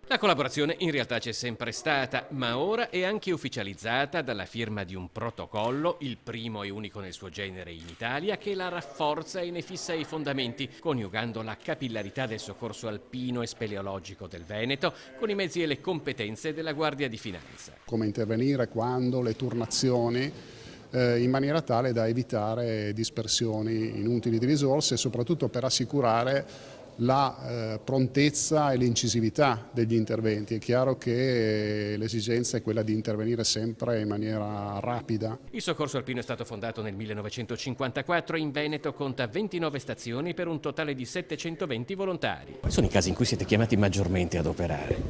La collaborazione in realtà c'è sempre stata, ma ora è anche ufficializzata dalla firma di un protocollo, il primo e unico nel suo genere in Italia, che la rafforza e ne fissa i fondamenti, coniugando la capillarità del soccorso alpino e speleologico del Veneto con i mezzi e le competenze della Guardia di Finanza. Come intervenire quando le turnazioni in maniera tale da evitare dispersioni inutili di risorse e soprattutto per assicurare la prontezza e l'incisività degli interventi. È chiaro che l'esigenza è quella di intervenire sempre in maniera rapida. Il soccorso alpino è stato fondato nel 1954 e in Veneto conta 29 stazioni per un totale di 720 volontari. Quali sono i casi in cui siete chiamati maggiormente ad operare?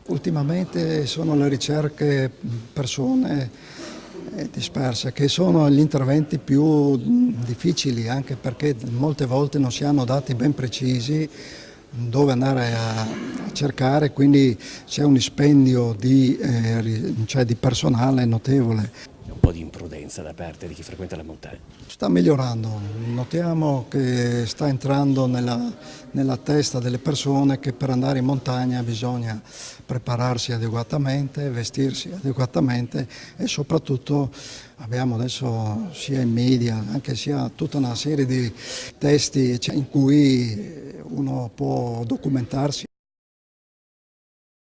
Ultimamente sono le ricerche persone disperse, che sono gli interventi più difficili, anche perché molte volte non si hanno dati ben precisi dove andare a cercare, quindi c'è un dispendio di personale notevole. Un po' di imprudenza da parte di chi frequenta la montagna. Sta migliorando, notiamo che sta entrando nella testa delle persone che per andare in montagna bisogna prepararsi adeguatamente, vestirsi adeguatamente e soprattutto abbiamo adesso sia in media, anche sia tutta una serie di testi in cui uno può documentarsi.